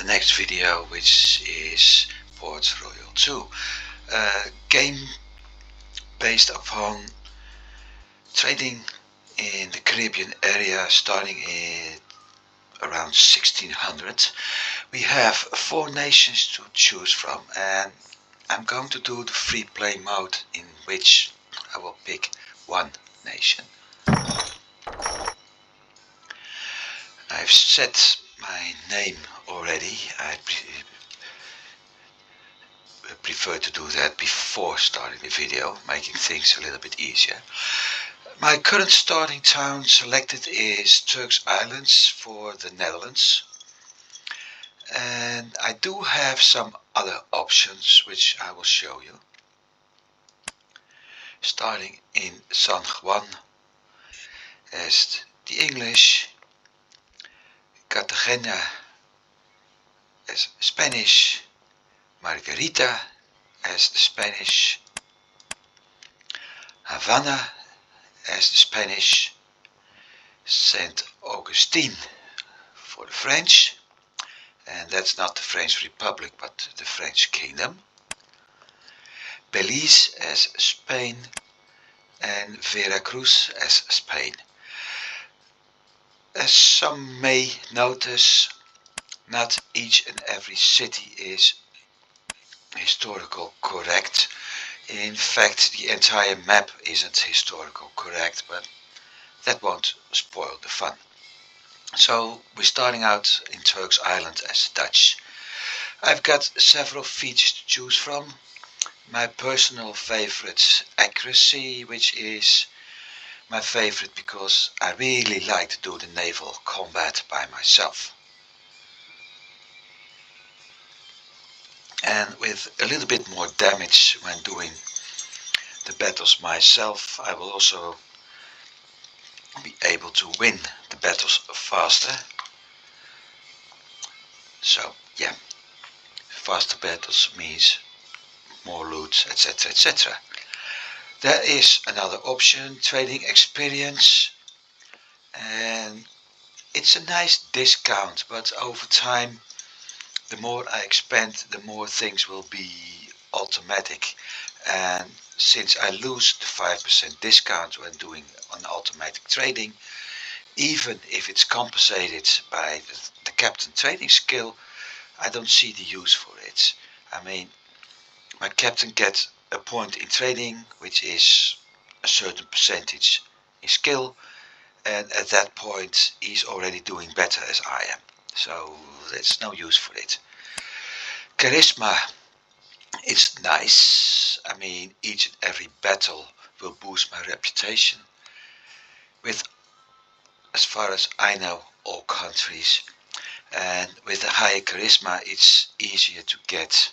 next video, which is Port Royale 2, a game based upon trading in the Caribbean area starting in around 1600. We have 4 nations to choose from, and I'm going to do the free play mode, in which I will pick one nation. I've set my name already. I prefer to do that before starting the video, making things a little bit easier. My current starting town selected is Turks Islands for the Netherlands, and I do have some other options which I will show you. Starting in San Juan as the English, Cartagena as Spanish, Margarita as the Spanish, Havana as the Spanish, Saint Augustine for the French, and that's not the French Republic but the French Kingdom, Belize as Spain, and Veracruz as Spain. As some may notice, not each and every city is historical correct. In fact, the entire map isn't historical correct, but that won't spoil the fun. So we're starting out in Turks Island as Dutch. I've got several features to choose from. My personal favorite, accuracy, which is my favorite because I really like to do the naval combat by myself. And with a little bit more damage when doing the battles myself, I will also be able to win the battles faster. So yeah, faster battles means more loot, etc, etc. There is another option, trading experience, and it's a nice discount, but over time the more I expand, the more things will be automatic, and since I lose the 5% discount when doing an automatic trading, even if it's compensated by the captain trading skill, I don't see the use for it. I mean, my captain gets a point in trading, which is a certain percentage in skill, and at that point he's already doing better as I am, so there's no use for it. Charisma, it's nice. I mean, each and every battle will boost my reputation with, as far as I know, all countries, and with a higher charisma it's easier to get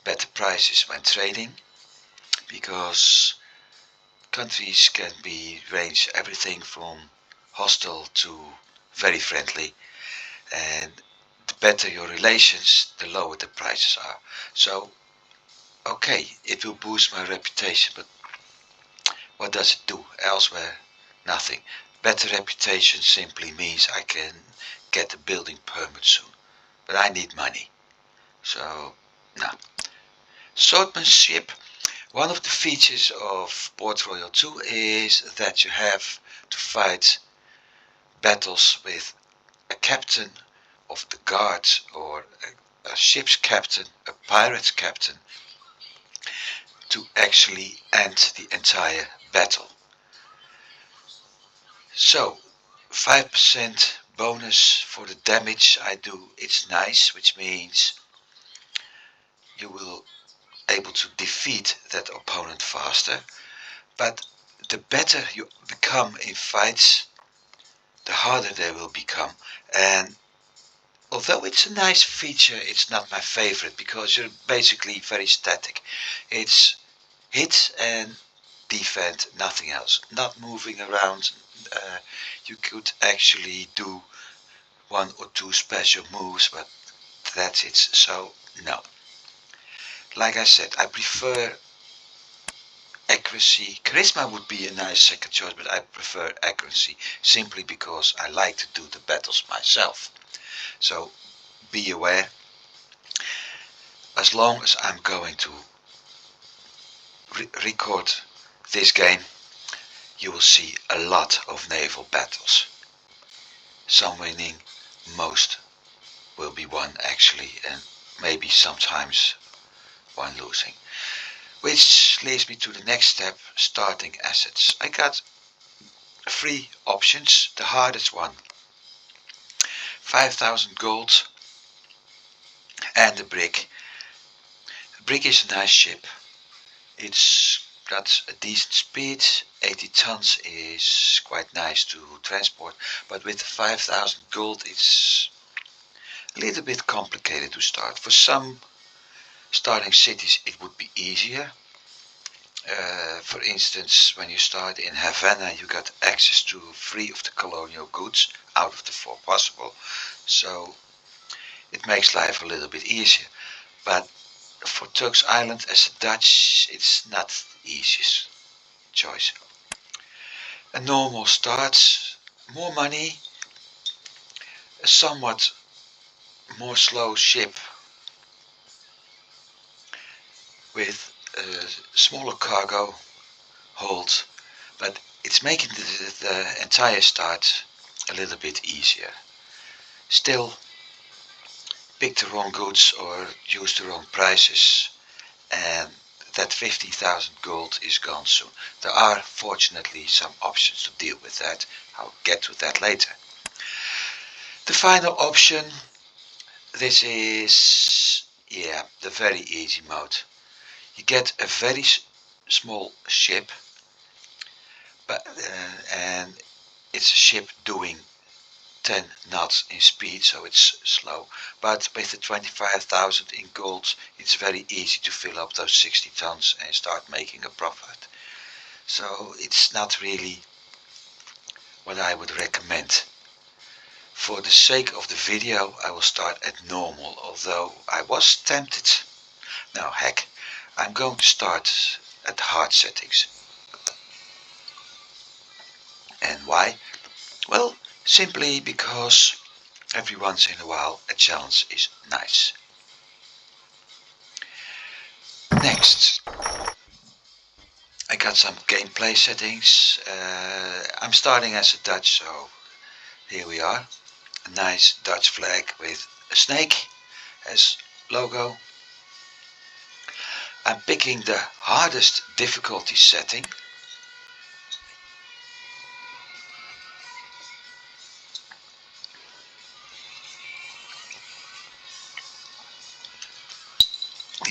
better prices when trading, because countries can be range everything from hostile to very friendly, and the better your relations, the lower the prices are. So okay, it will boost my reputation, but what does it do elsewhere? Nothing. Better reputation simply means I can get a building permit soon, but I need money, so no. Swordsmanship. One of the features of Port Royale 2 is that you have to fight battles with a captain of the guards, or a ship's captain, a pirate's captain, to actually end the entire battle. So 5% bonus for the damage I do, it's nice, which means you will able to defeat that opponent faster, but the better you become in fights, the harder they will become. And although it's a nice feature, it's not my favorite, because you're basically very static. It's hit and defend, nothing else, not moving around. You could actually do 1 or 2 special moves, but that's it, so no. Like I said, I prefer accuracy. Charisma would be a nice second choice, but I prefer accuracy simply because I like to do the battles myself. So be aware, as long as I'm going to record this game, you will see a lot of naval battles. Some winning, most will be won actually, and maybe sometimes one losing. Which leads me to the next step, starting assets. I got 3 options. The hardest one, 5,000 gold and the brig. The brig is a nice ship. It's got a decent speed, 80 tons is quite nice to transport, but with 5,000 gold it's a little bit complicated to start. For some starting cities it would be easier. For instance, when you start in Havana, you got access to 3 of the colonial goods out of the 4 possible, so it makes life a little bit easier. But for Turks Island as a Dutch, it's not the easiest choice. A normal start, more money, a somewhat more slow ship with a smaller cargo hold, but it's making the entire start a little bit easier. Still, pick the wrong goods or use the wrong prices and that 50,000 gold is gone soon. There are fortunately some options to deal with that. I'll get to that later. The final option, this is the very easy mode. You get a very small ship, but and it's a ship doing 10 knots in speed, so it's slow, but with the 25,000 in gold it's very easy to fill up those 60 tons and start making a profit. So it's not really what I would recommend. For the sake of the video I will start at normal, although I was tempted. Now heck, I'm going to start at the hard settings. And why? Well, simply because every once in a while a challenge is nice. Next, I got some gameplay settings. I'm starting as a Dutch, so here we are. A nice Dutch flag with a snake as logo. I'm picking the hardest difficulty setting.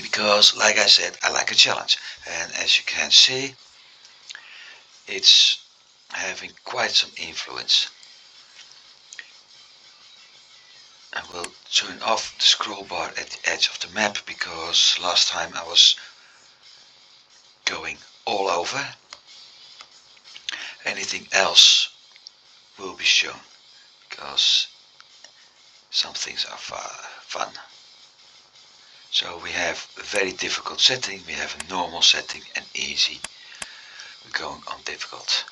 Because, like I said, I like a challenge, and as you can see, it's having quite some influence. I will turn off the scroll bar at the edge of the map because last time I was going all over. Anything else will be shown because some things are fun. So we have a very difficult setting, we have a normal setting and easy. We're going on difficult.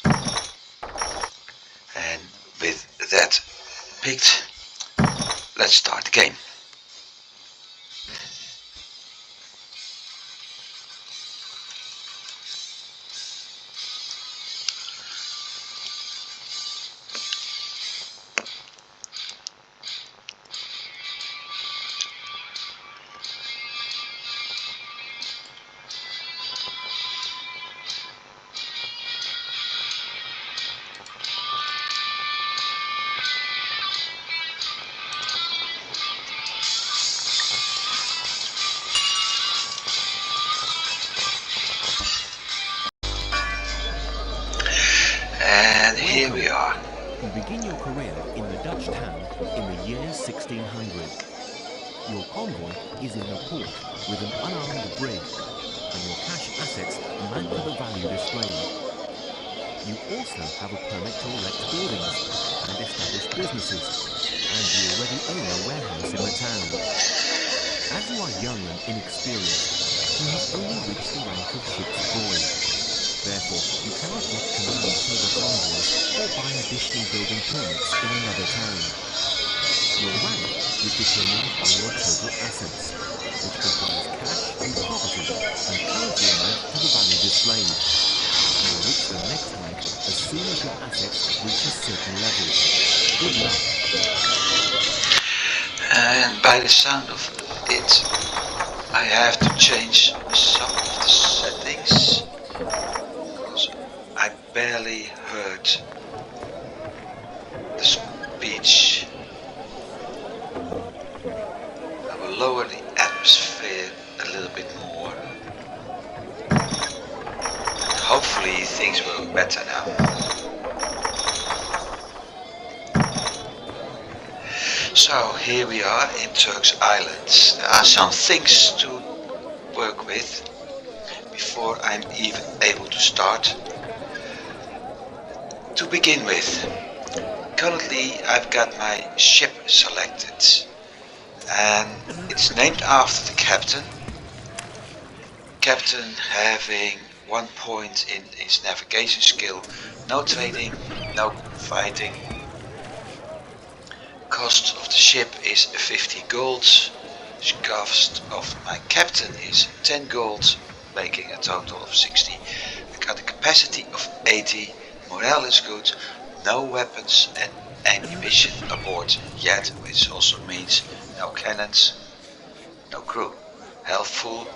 And with that picked, let's start the game. And here we are. You begin your career in the Dutch town in the year 1600. Your convoy is in the port with an unarmed brig, and your cash assets amount to the value displayed. You also have a permit to erect buildings and establish businesses, and you already own a warehouse in the town. As you are young and inexperienced, you have only reached the rank of ship's boy. Therefore, you cannot yet command further convoys or buy additional building permits in another town. Your rank is determined by your total assets, which comprise cash and property and currently amount to the value displayed. You will reach the next rank as soon as your assets reach a certain level. Good luck. And by the sound of it, I have to change some of the settings because I barely heard the speech. I will lower the atmosphere a little bit more. Hopefully things will be better now. So here we are in Turk's Island. There are some things to work with before I'm even able to start. To begin with, currently I've got my ship selected and it's named after the captain. Captain having 1 point in his navigation skill, no trading, no fighting. Cost of the ship is 50 gold. The cost of my captain is 10 gold, making a total of 60. I got a capacity of 80. Morale is good. No weapons and ammunition aboard yet, which also means no cannons, no crew. Health full,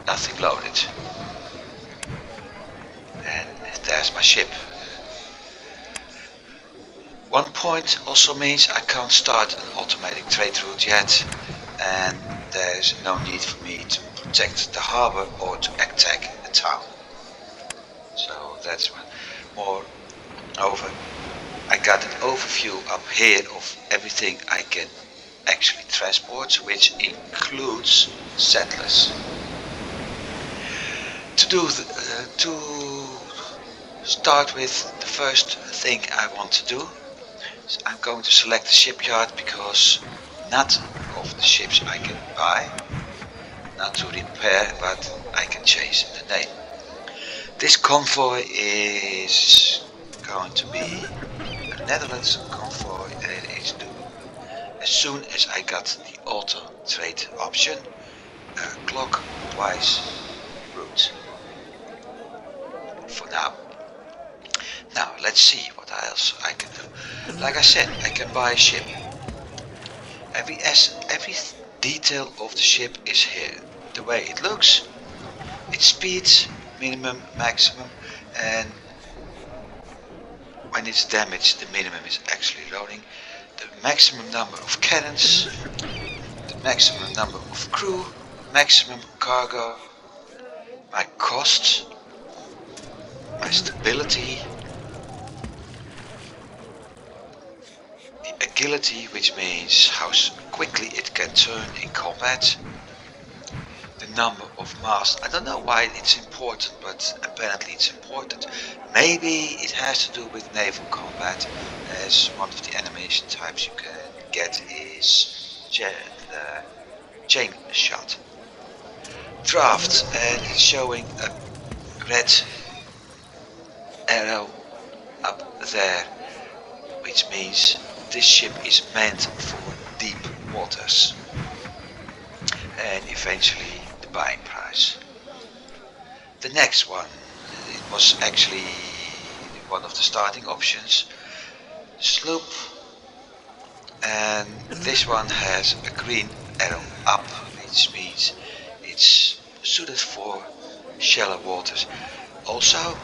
nothing loaded. And there's my ship. 1 point also means I can't start an automatic trade route yet, and there's no need for me to protect the harbor or to attack the town. So that's one. Moreover, I got an overview up here of everything I can actually transport, which includes settlers. To start with, the first thing I want to do is I'm going to select the shipyard because none of the ships I can buy, not to repair, but I can change the name. This convoy is going to be a Netherlands convoy, and it is due as soon as I got the auto trade option, clockwise route. For now. Now let's see what else I can do. Like I said, I can buy a ship. Every detail of the ship is here. The way it looks, its speed, minimum, maximum, and when it's damaged, the minimum is actually loading. The maximum number of cannons, the maximum number of crew, maximum cargo, my cost, my stability, the agility, which means how quickly it can turn in combat, the number of masts. I don't know why it's important, but apparently it's important. Maybe it has to do with naval combat, as one of the animation types you can get is chain shot. Draft, and it's showing a red arrow up there, which means this ship is meant for deep waters, and eventually the buying price. The next one, it was actually one of the starting options, sloop, and this one has a green arrow up, which means it's suited for shallow waters. Also,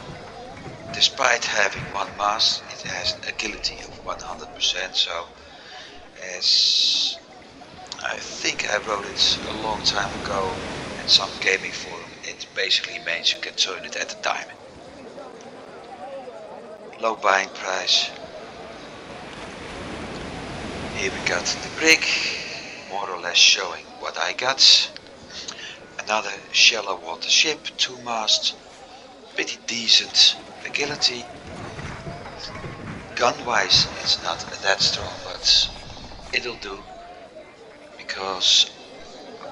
despite having one mast, it has an agility of 100%, so as I think I wrote it a long time ago in some gaming forum, it basically means you can turn it at a dime. Low buying price. Here we got the brig, more or less showing what I got. Another shallow water ship, 2 masts, pretty decent agility. Gun wise it's not that strong, but it'll do, because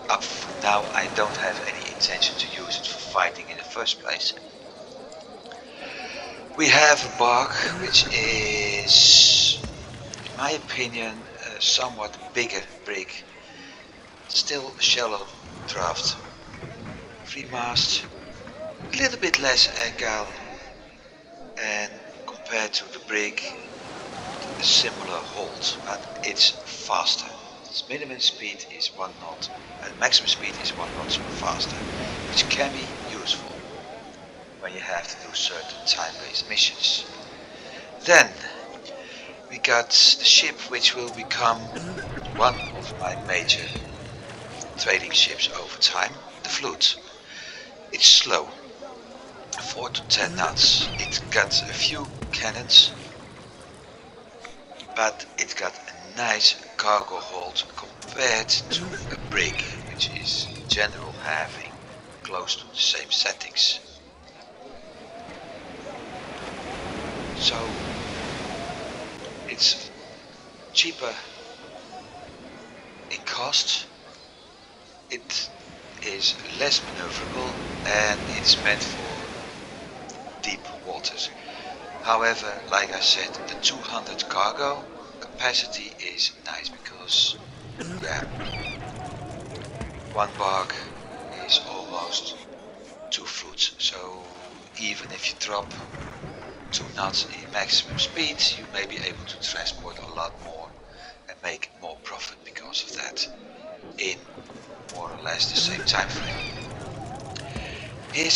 up now I don't have any intention to use it for fighting in the first place. We have a bark which is, in my my opinion, a somewhat bigger brig. Still a shallow draft. Free mast, a little bit less angle, and compared to the brig, a similar hold, but it's faster. Its minimum speed is 1 knot and maximum speed is 1 knot faster, which can be useful when you have to do certain time-based missions. Then we got the ship which will become one of my major trading ships over time, the Fleet. It's slow, 4 to 10 knots. It got a few cannons, but it got a nice cargo hold compared to a brig, which is in general having close to the same settings. So it's cheaper in cost, it is less maneuverable, and it's meant for deep waters. However, like I said, the 200 cargo capacity is nice because, yeah, one bark is almost 2 foot. So even if you drop 2 knots in maximum speed, you may be able to transport a lot more and make more profit because of that in more or less the same time frame. Here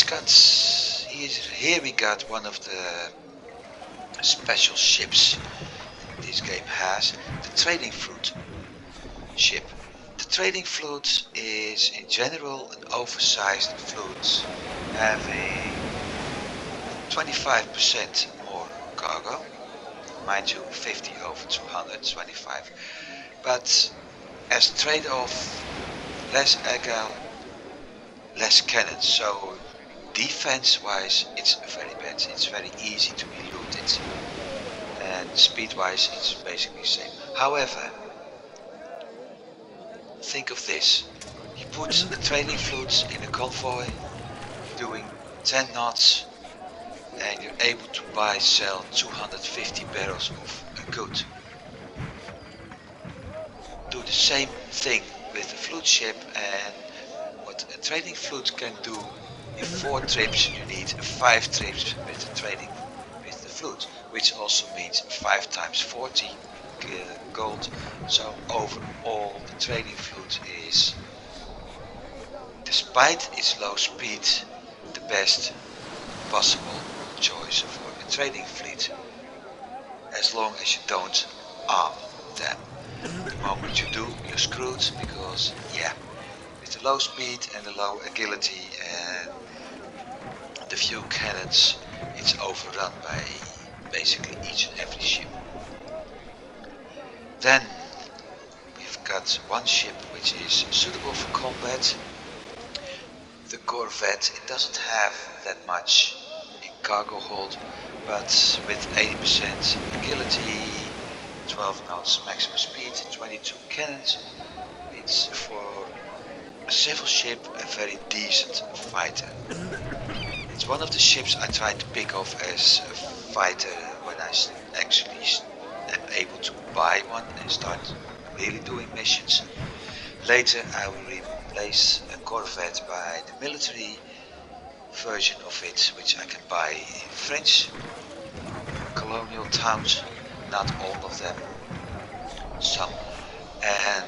we got one of the special ships this game has, the trading fleet ship. The trading fleet is in general an oversized fleet having 25% more cargo, mind you 50 over 225, but as trade-off less aggro, less cannons, so defense wise it's very bad, it's very easy to be looted, and speed wise it's basically the same. However, think of this, you put a trading fleet in a convoy doing 10 knots and you're able to sell 250 barrels of a good. Do the same thing with a fleet ship, and what a trading fleet can do in 4 trips you need 5 trips with the trading with the fleet, which also means 5 times 40 gold. So overall the trading fleet is, despite its low speed, the best possible choice for a trading fleet, as long as you don't arm them. The moment you do, you're screwed, because yeah, with the low speed and the low agility and the few cannons, it's overrun by basically each and every ship. Then we've got one ship which is suitable for combat, the Corvette. It doesn't have that much in cargo hold, but with 80% agility, 12 knots maximum speed, 22 cannons, it's for a civil ship a very decent fighter. It's one of the ships I try to pick off as a fighter when I actually am able to buy one and start really doing missions. Later I will replace a Corvette by the military version of it, which I can buy in French colonial towns, not all of them, some, and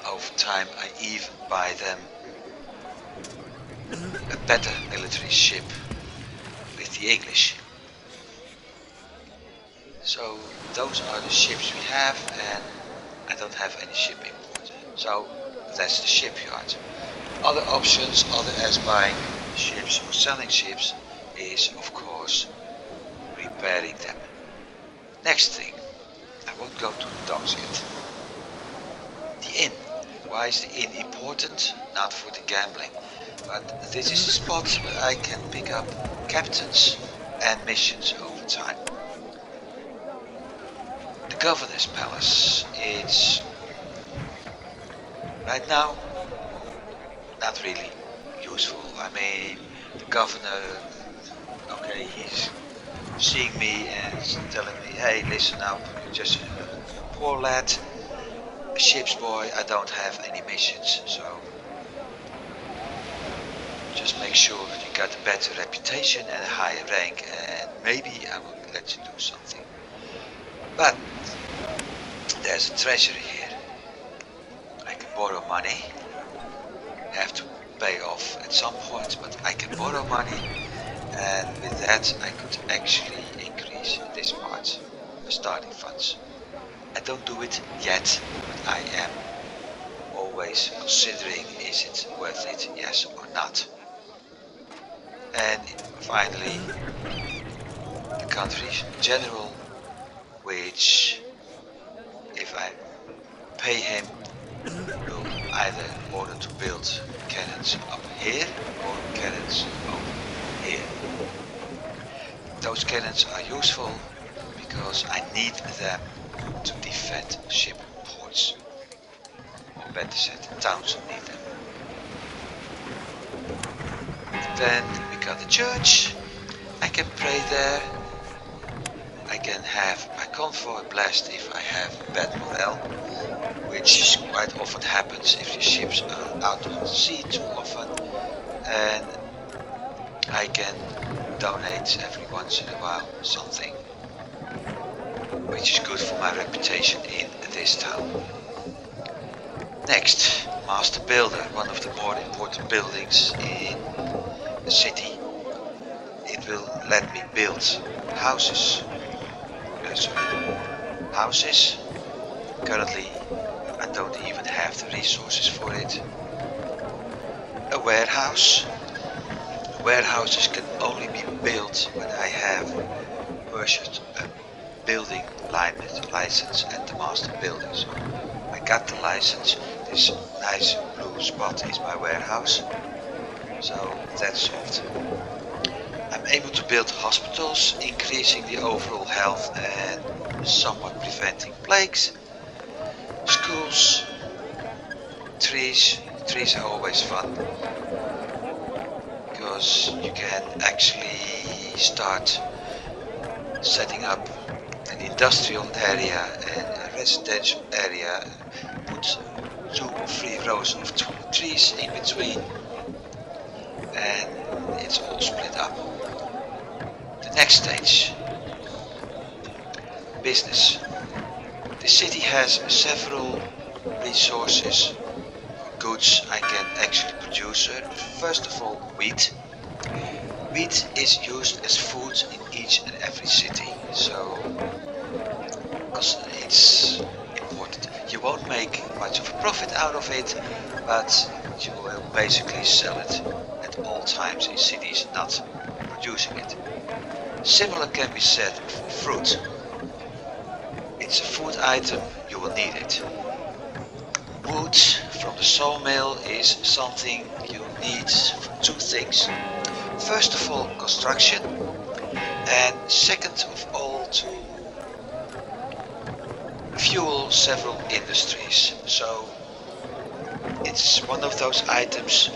over time I even buy them a better military ship with the English. So those are the ships we have, and I don't have any ship import. So that's the shipyard. Other options, other as buying ships or selling ships, is of course repairing them. Next thing, I won't go to the docks yet. The inn. Why is the inn important? Not for the gambling, but this is a spot where I can pick up captains and missions over time. The governor's palace. It's right now not really useful. I mean, the governor, okay, he's seeing me and telling me, hey, listen up, you're just a poor lad, a ship's boy, I don't have any missions, so just make sure that you got a better reputation and a higher rank, and maybe I will let you do something. But there's a treasury here. I can borrow money, have to pay off at some point, but I can borrow money, and with that I could actually increase this part, my starting funds. I don't do it yet, but I am always considering, is it worth it, yes or not. And finally, the country's general, which if I pay him, will either order to build cannons up here or cannons over here. Those cannons are useful because I need them to defend ship ports, or better said, towns need them. Then we got the church. I can pray there. I can have my convoy blessed if I have bad morale, which quite often happens if your ships are out on the sea too often. And I can donate every once in a while something, which is good for my reputation in this town. Next, Master Builder, one of the more important buildings in the city. It will let me build houses. Houses. Currently, I don't even have the resources for it. A warehouse. Warehouses can only be built when I have purchased a building license at the Master Builder. So I got the license. This nice blue spot is my warehouse. So that's solved. I'm able to build hospitals, increasing the overall health and somewhat preventing plagues. Schools, trees are always fun, because you can actually start setting up an industrial area and a residential area, put 2 or 3 rows of trees in between, and it's all split up. The next stage, business. The city has several resources, goods I can actually produce. First of all, wheat. Wheat is used as food in each and every city, so because it's important. You won't make much of a profit out of it, but you will basically sell it at all times in cities not producing it. Similar can be said for fruit. It's a food item, you will need it. Wood from the sawmill is something you need for 2 things. First of all, construction, and second of all, to fuel several industries. So it's one of those items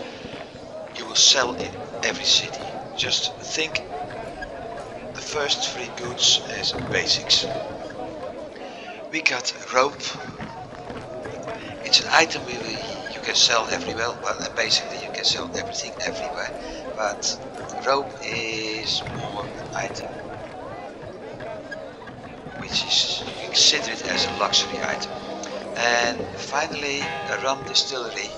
you will sell in every city. Just think the first 3 goods as basics. We got rope. It's an item you can sell everywhere. Well, basically you can sell everything everywhere, but rope is more an item which is, you consider it as a luxury item. And finally, a rum distillery,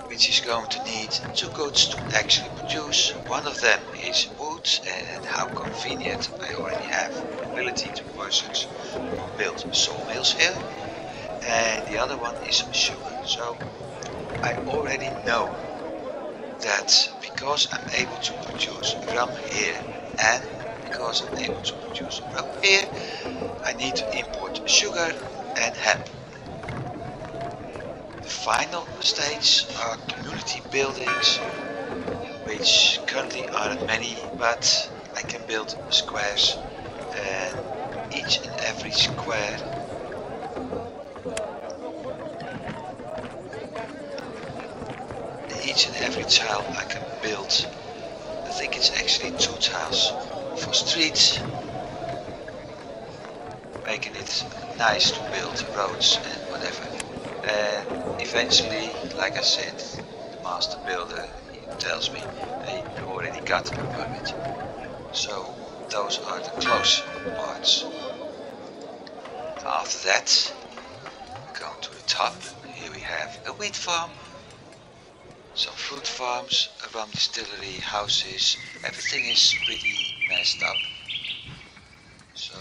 which is going to need 2 goods to actually produce. One of them is wood, and how convenient, I already have the ability to purchase or build sawmills here. And the other one is sugar. So I already know that because I'm able to produce rum here and because I'm able to produce rum here, I need to import sugar and hemp. The final stage are community buildings, which currently aren't many, but I can build squares, and each and every square each and every tile I can build. I think it's actually 2 tiles for streets, making it nice to build roads and whatever. And eventually, like I said, the master builder, he tells me, hey, you already got a permit. So those are the close parts. After that, going to the top, here we have a wheat farm, some fruit farms, a rum distillery, houses. Everything is pretty messed up. So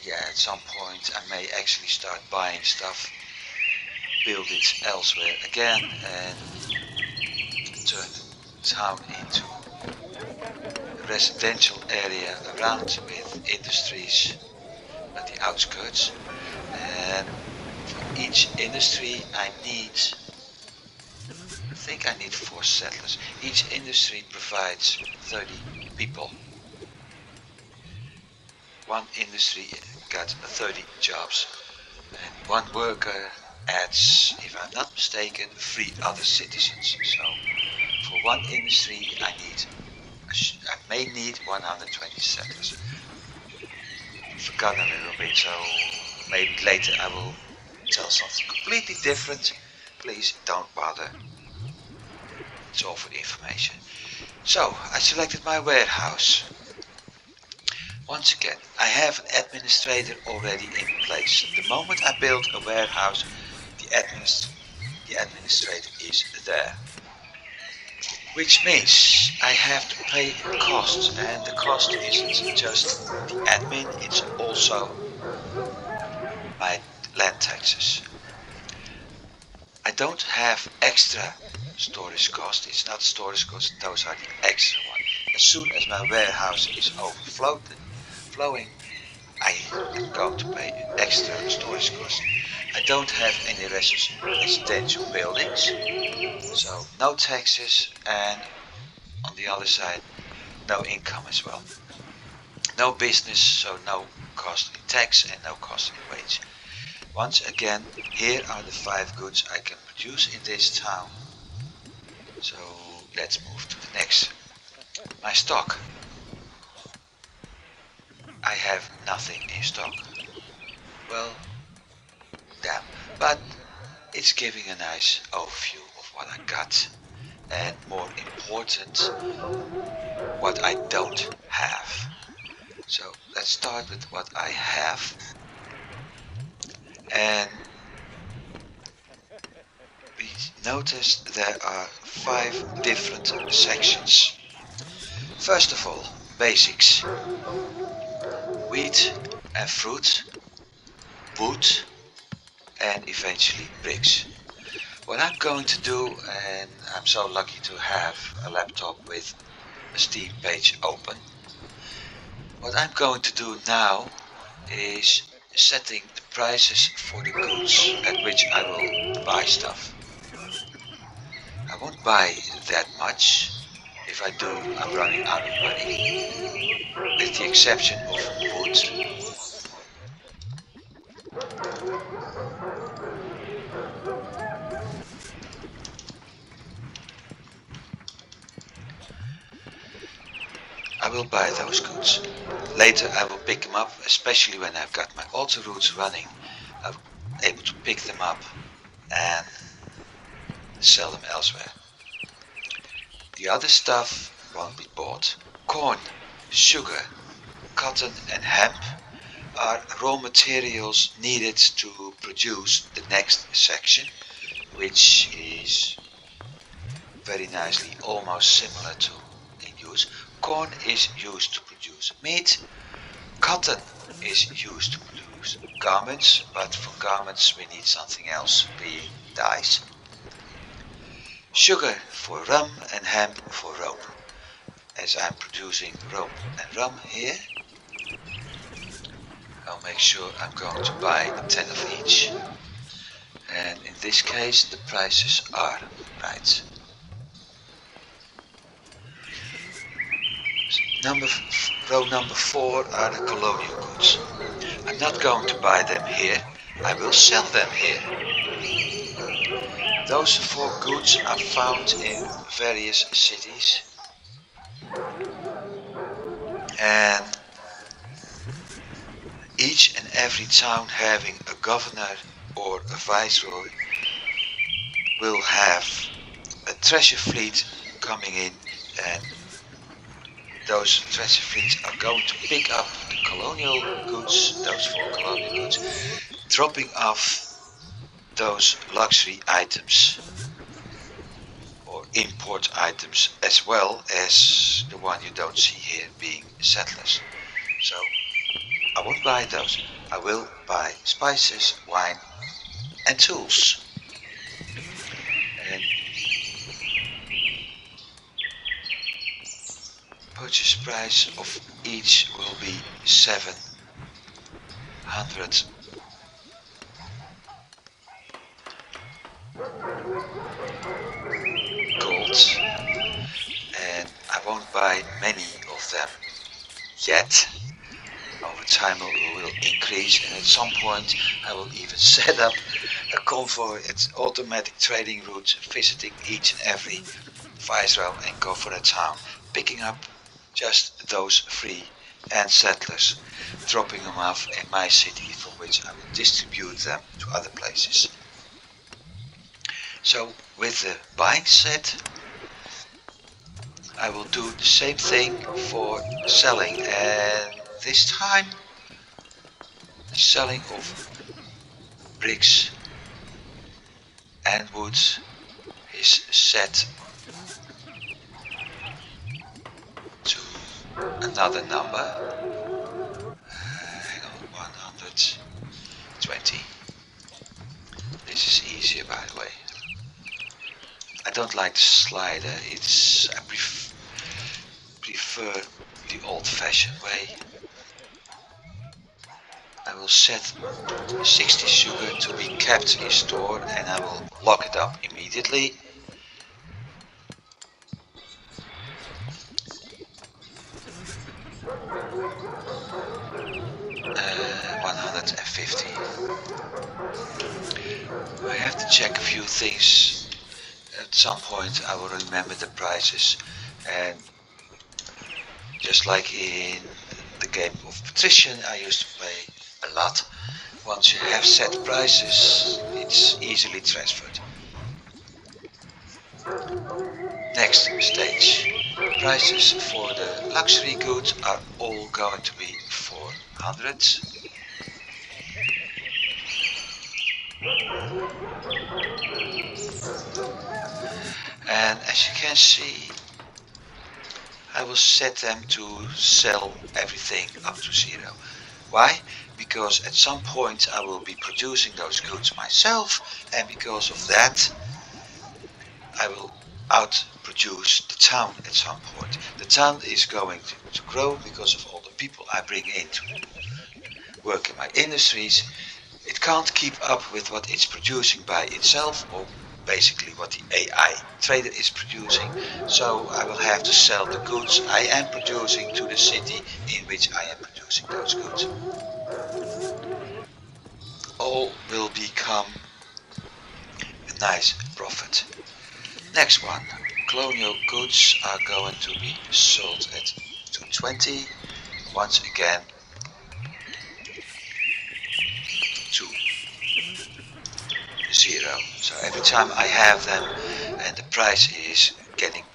yeah, at some point I may actually start buying stuff, build it elsewhere again, and turn the town into a residential area around with industries at the outskirts. And for each industry I think I need 4 settlers. Each industry provides 30 people. One industry got 30 jobs, and one worker adds, if I'm not mistaken, 3 other citizens. So for one industry I may need 120 settlers. Forgotten a little bit, so maybe later I will tell something completely different. Please don't bother. It's all for the information. So I selected my warehouse. Once again, I have an administrator already in place. The moment I build a warehouse, the administrator is there. Which means I have to pay costs, and the cost isn't just the admin, it's also my land taxes. I don't have extra storage costs, it's not storage costs, those are the extra ones. As soon as my warehouse is overflowing, I am going to pay extra storage costs. I don't have any residential buildings, so no taxes, and on the other side, no income as well. No business, so no cost in tax and no cost in wage. Once again, here are the 5 goods I can produce in this town. So let's move to the next. My stock. I have nothing in stock. Well, damn, but it's giving a nice overview of what I got, and more important, what I don't have. So let's start with what I have, and we notice there are 5 different sections. First of all, basics: wheat and fruit, wood, and eventually bricks. What I'm going to do, and I'm so lucky to have a laptop with a Steam page open, what I'm going to do now is setting the prices for the goods at which I will buy stuff. I won't buy that much. If I do, I'm running out of money, with the exception of wood. I will buy those goods. Later I will pick them up, especially when I've got my auto routes running. I'm able to pick them up and sell them elsewhere. The other stuff won't be bought. Corn, sugar, cotton and hemp are raw materials needed to produce the next section, which is very nicely almost similar to in use. Corn is used to produce meat. Cotton is used to produce garments, but for garments we need something else, being dyes. Sugar for rum and hemp for rope. As I'm producing rope and rum here, I'll make sure I'm going to buy 10 of each. And in this case the prices are right. Row number 4 are the colonial goods. I'm not going to buy them here, I will sell them here. Those 4 goods are found in various cities, and each and every town having a governor or a viceroy will have a treasure fleet coming in, and those treasure fleets are going to pick up the colonial goods, those 4 colonial goods, dropping off those luxury items or import items, as well as the one you don't see here being settlers. So I won't buy those. I will buy spices, wine and tools. And purchase price of each will be 700 gold, and I won't buy many of them yet. Over time it will increase, and at some point I will even set up a convoy at automatic trading routes, visiting each and every viceroy and governor town, picking up just those free and settlers, dropping them off in my city, from which I will distribute them to other places. So with the buying set, I will do the same thing for selling, and this time the selling of bricks and wood is set to another number. Hang on, 120. This is easier, by the way. I don't like the slider. I prefer the old-fashioned way. I will set 60 sugar to be kept in store, and I will lock it up immediately. 150. I have to check a few things. At some point I will remember the prices, and just like in the game of Patrician, I used to play a lot. Once you have set prices, it's easily transferred. Next stage. Prices for the luxury goods are all going to be 400. And as you can see, I will set them to sell everything up to 0. Why? Because at some point I will be producing those goods myself, and because of that I will outproduce the town at some point. The town is going to grow because of all the people I bring in to work in my industries. It can't keep up with what it's producing by itself, or basically what the AI trader is producing. So I will have to sell the goods I am producing to the city in which I am producing those goods. All will become a nice profit. Next one. Colonial goods are going to be sold at 220. Once again, to 0. So every time I have them and the price is getting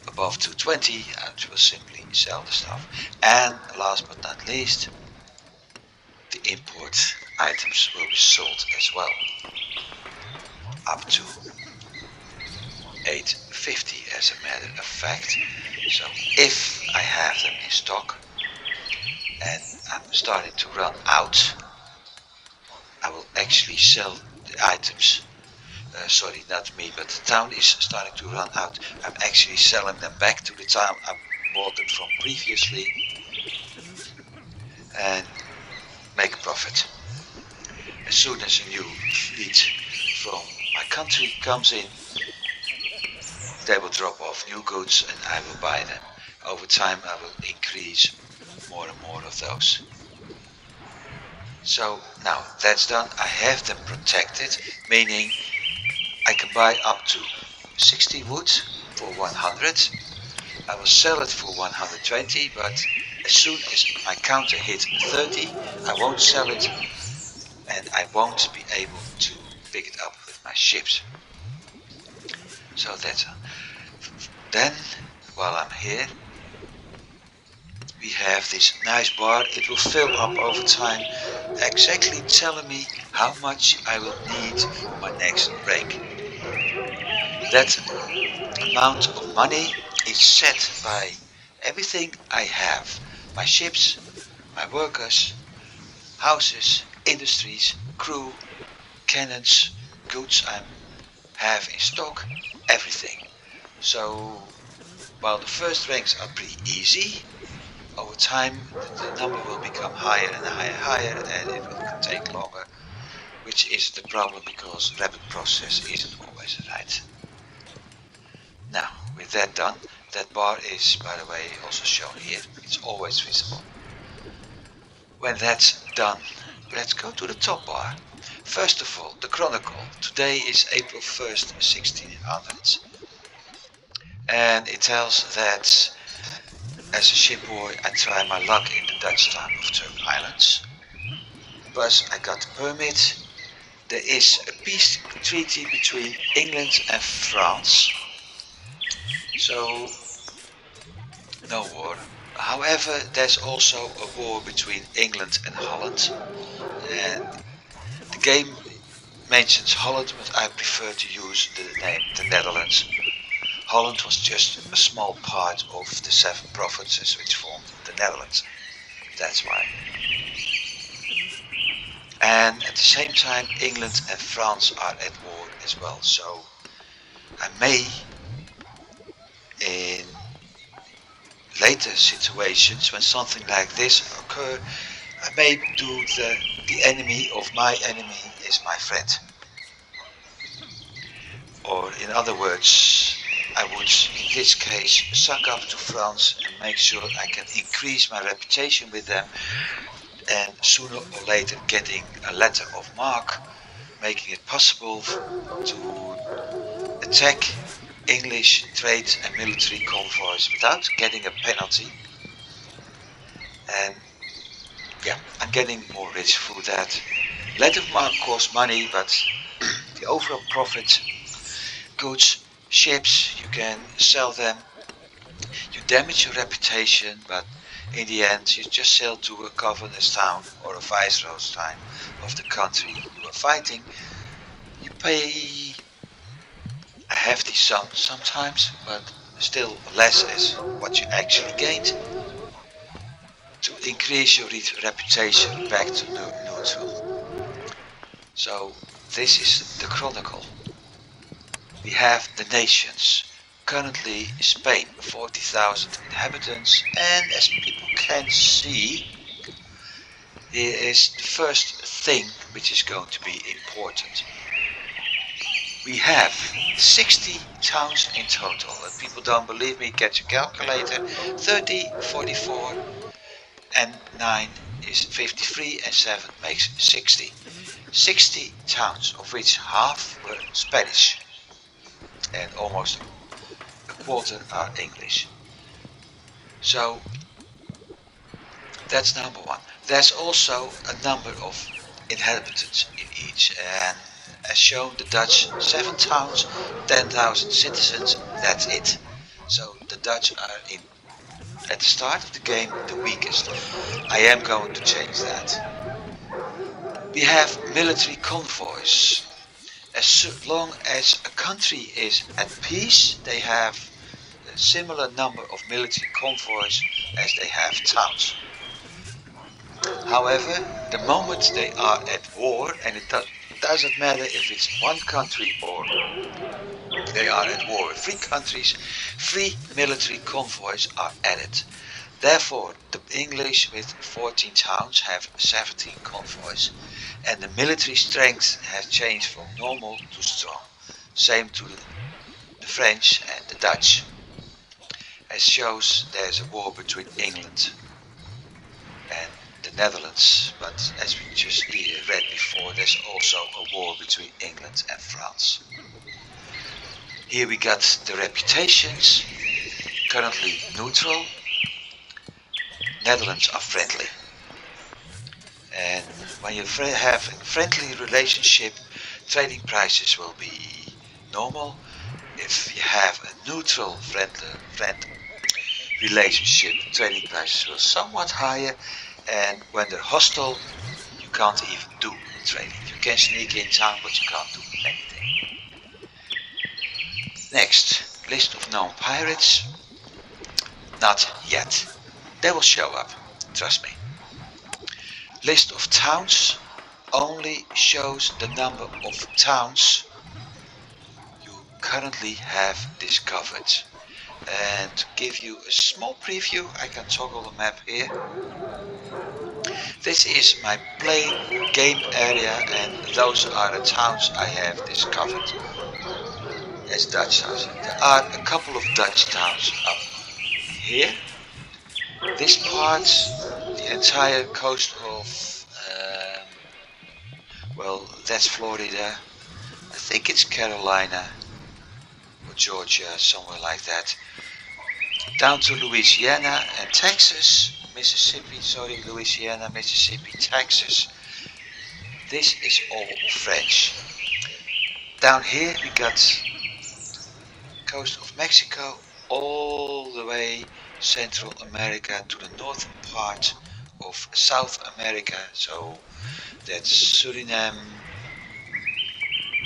above 220, I will simply sell the stuff. And last but not least, the import items will be sold as well, up to 850 as a matter of fact. So if I have them in stock and I'm starting to run out, I will actually sell the items. Sorry, not me, but the town is starting to run out. I'm actually selling them back to the town I bought them from previously, and make a profit. As soon as a new fleet from my country comes in, they will drop off new goods and I will buy them. Over time I will increase more and more of those. So now that's done, I have them protected, meaning I can buy up to 60 wood for 100. I will sell it for 120, but as soon as my counter hit 30, I won't sell it and I won't be able to pick it up with my ships. So that's then, while I'm here, we have this nice bar. It will fill up over time, exactly telling me how much I will need for my next break. That amount of money is set by everything I have. My ships, my workers, houses, industries, crew, cannons, goods I have in stock, everything. So while the first ranks are pretty easy, over time the number will become higher and higher and it will take longer, which is the problem because rapid process isn't always right. Now, with that done, that bar is, by the way, also shown here. It's always visible. When that's done, let's go to the top bar. First of all, the Chronicle. Today is April 1st, 1600. And it tells that as a shipboy I try my luck in the Dutch town of Turk Islands. Plus I got the permit. There is a peace treaty between England and France. So no war. However, there's also a war between England and Holland. And the game mentions Holland, but I prefer to use the name the Netherlands. Holland was just a small part of the 7 provinces which formed the Netherlands. That's why. And at the same time, England and France are at war as well. So I may, in later situations when something like this occur, I may do the enemy of my enemy is my friend. Or in other words, I would in this case suck up to France and make sure I can increase my reputation with them and sooner or later getting a letter of marque, making it possible to attack English trade and military convoys without getting a penalty. And yeah, I'm getting more rich through that. Letter of marque costs money, but the overall profit, goods, ships, you can sell them. You damage your reputation, but in the end you just sell to a governor's town or a viceroy's town of the country you are fighting. You pay a hefty sum sometimes, but still less as what you actually gained to increase your reputation back to neutral. So this is the Chronicle. We have the nations. Currently Spain, 40,000 inhabitants, and as people can see, here is the first thing which is going to be important. We have 60 towns in total. If people don't believe me, get your calculator. 30, 44, and 9 is 53, and 7 makes 60. 60 towns, of which half were Spanish, and almost a quarter are English. So that's number one. There's also a number of inhabitants in each, and as shown, the Dutch 7 towns, 10,000 citizens, that's it. So the Dutch are in at the start of the game the weakest. I am going to change that. We have military convoys. As long as a country is at peace, they have a similar number of military convoys as they have towns. However, the moment they are at war, and it doesn't matter if it's one country or they are at war with 3 countries, 3 military convoys are added. Therefore, the English with 14 towns have 17 convoys, and the military strength has changed from normal to strong. Same to the French and the Dutch. As shows, there's a war between England and the Netherlands, but as we just read before, there's also a war between England and France. Here we got the reputations, currently neutral. Netherlands are friendly. And when you have a friendly relationship, trading prices will be normal. If you have a neutral friend relationship, trading prices will somewhat higher. And when they're hostile, you can't even do trading. You can sneak in town, but you can't do anything. Next, list of known pirates. Not yet. They will show up, trust me. List of towns only shows the number of towns you currently have discovered. And to give you a small preview, I can toggle the map here. This is my plain game area and those are the towns I have discovered as Dutch towns. There are a couple of Dutch towns up here. This part, the entire coast of, well, that's Florida. I think it's Carolina or Georgia, somewhere like that. Down to Louisiana and Texas, Louisiana, Mississippi, Texas. This is all French. Down here we got coast of Mexico all the way Central America to the northern part of South America. So that's Suriname,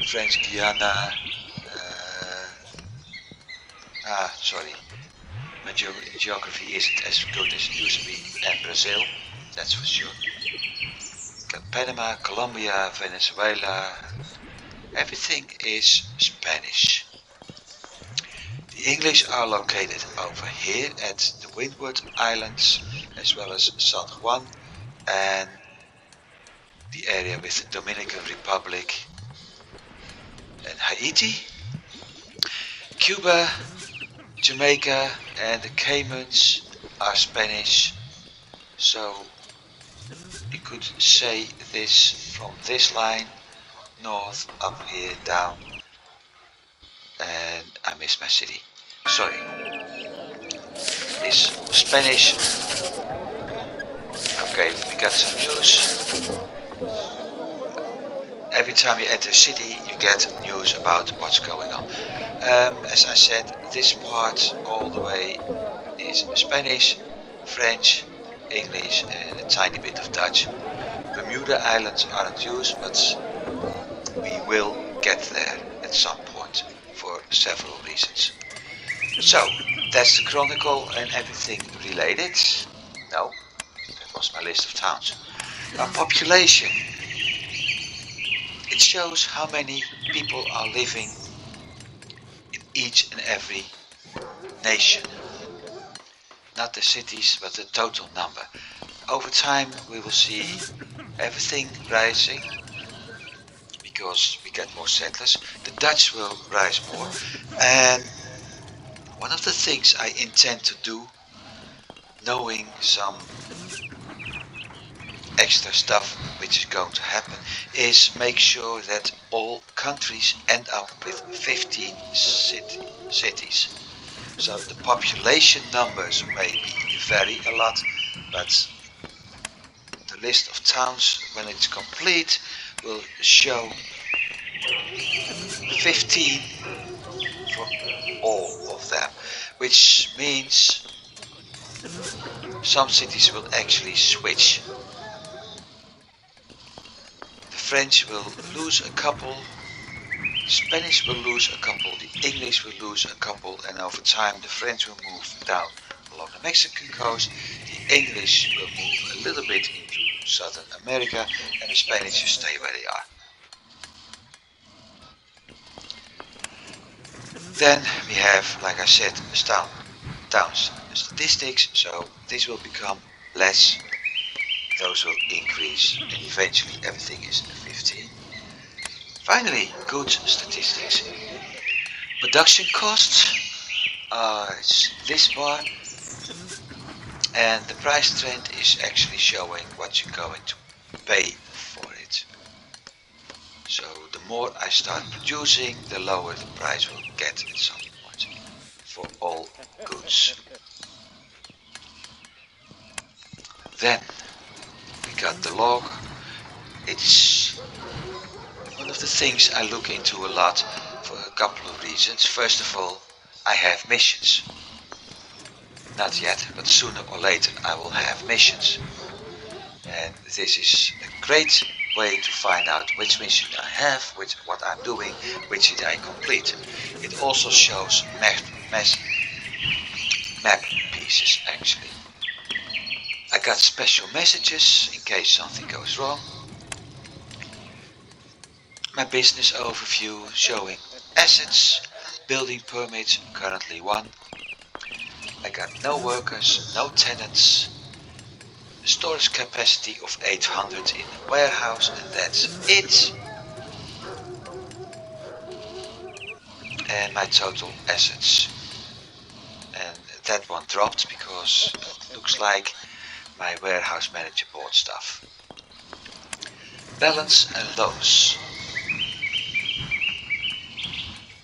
French Guiana, sorry, my geography isn't as good as it used to be, and Brazil, that's for sure. Got Panama, Colombia, Venezuela, everything is Spanish. The English are located over here at the Windward Islands, as well as San Juan and the area with the Dominican Republic and Haiti. Cuba, Jamaica and the Caymans are Spanish, so you could say this from this line north up here down, and I missed my city, sorry. This Spanish. Okay, we got some news. Every time you enter a city you get news about what's going on. As I said, this part all the way is Spanish, French, English and a tiny bit of Dutch. Bermuda Islands aren't used, but we will get there at some point for several reasons. So, that's the chronicle and everything related. No, that was my list of towns. Our population. It shows how many people are living in each and every nation. Not the cities, but the total number. Over time we will see everything rising because we get more settlers. The Dutch will rise more. And one of the things I intend to do, knowing some extra stuff which is going to happen, is make sure that all countries end up with 15 cities. So the population numbers may vary a lot, but the list of towns when it's complete will show 15 for all of them, which means some cities will actually switch. The French will lose a couple, the Spanish will lose a couple, the English will lose a couple, and over time the French will move down along the Mexican coast, the English will move a little bit into Southern America, and the Spanish will stay where they are. Then we have, like I said, towns statistics, so this will become less, those will increase, and eventually everything is 15. Finally, goods statistics. Production costs are this bar, and the price trend is actually showing what you're going to pay for it. So the more I start producing, the lower the price will get at some point for all goods. Then we got the log. It's one of the things I look into a lot for a couple of reasons. First of all, I have missions. Not yet, but sooner or later I will have missions. And this is a great way to find out which mission I have, what I'm doing, which did I complete. It also shows map pieces actually. I got special messages in case something goes wrong. My business overview showing assets, building permits, currently 1. I got no workers, no tenants, storage capacity of 800 in the warehouse, and that's it. And my total assets. And that one dropped because it looks like my warehouse manager bought stuff. Balance and loss.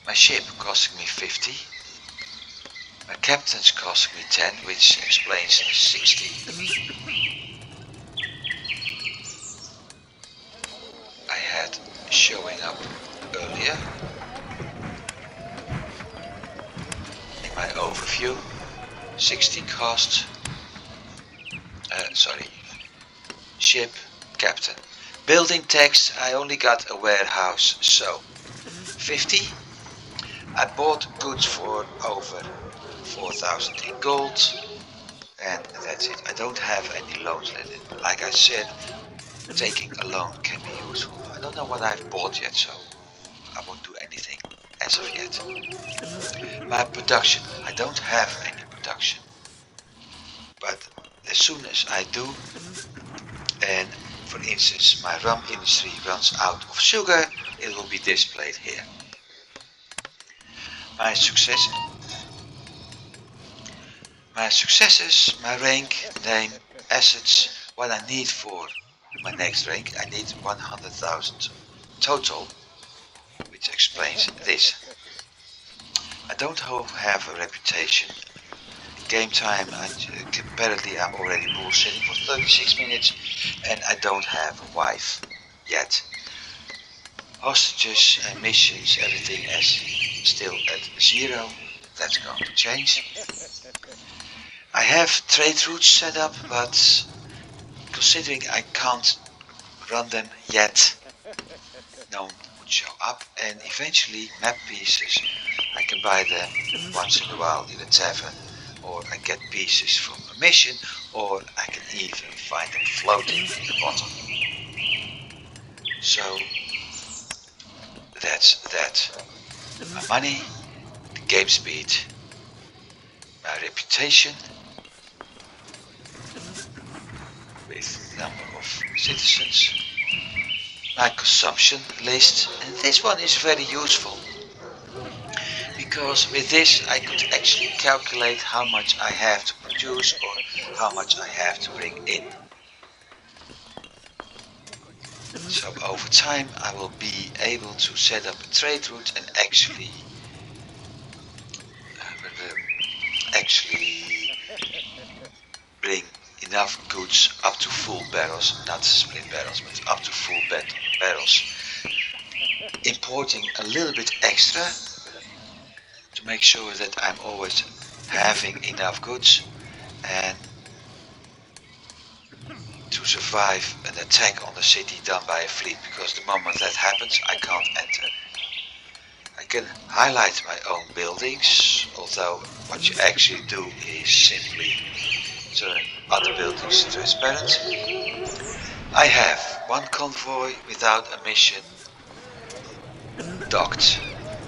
My ship costing me 50. My captain's costing me 10, which explains 60. I had showing up earlier in my overview. 60 cost. Ship, captain. Building tax, I only got a warehouse, so 50. I bought goods for over 4,000 in gold, and that's it. I don't have any loans in it. Like I said, taking a loan can be useful. I don't know what I've bought yet, so I won't do anything as of yet. My production, I don't have any production, but as soon as I do, and for instance my rum industry runs out of sugar, it will be displayed here. My successes, my rank, name, assets, what I need for my next rank. I need 100,000 total, which explains this. I don't have a reputation. Game time, apparently I'm already bullshitting for 36 minutes, and I don't have a wife yet. Hostages and missions, everything is still at 0. That's going to change. I have trade routes set up, but considering I can't run them yet, no one would show up, and eventually map pieces, I can buy them once in a while in a tavern, or I get pieces from a mission, or I can even find them floating in the bottom. So that's that. My money, the game speed, my reputation with number of citizens, my consumption list, and this one is very useful because with this I could actually calculate how much I have to produce or how much I have to bring in. So over time I will be able to set up a trade route and actually bring enough goods up to full barrels, not split barrels, but up to full barrels. Importing a little bit extra to make sure that I'm always having enough goods and to survive an attack on the city done by a fleet, because the moment that happens I can't enter. I can highlight my own buildings, although what you actually do is simply turn other buildings transparent. I have one convoy without a mission docked,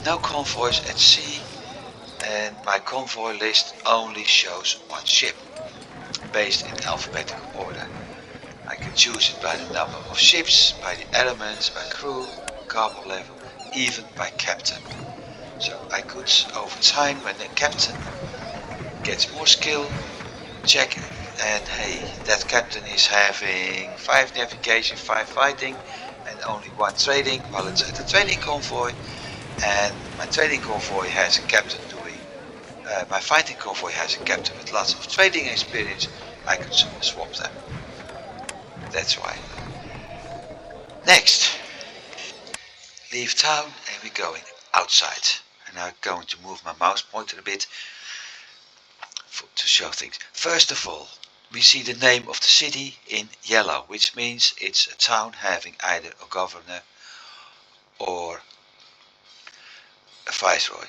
no convoys at sea, and my convoy list only shows one ship, based in alphabetical order. I can choose it by the number of ships, by the elements, by crew, cargo level, even by captain. So I could, over time, when the captain gets more skill, check, and hey, that captain is having 5 navigation, 5 fighting, and only 1 trading, while it's at a trading convoy, and my trading convoy has a captain doing, my fighting convoy has a captain with lots of trading experience. I could swap them. That's why. Next, leave town and we're going outside. And I'm going to move my mouse pointer a bit to show things. First of all, we see the name of the city in yellow, which means it's a town having either a governor or a viceroy.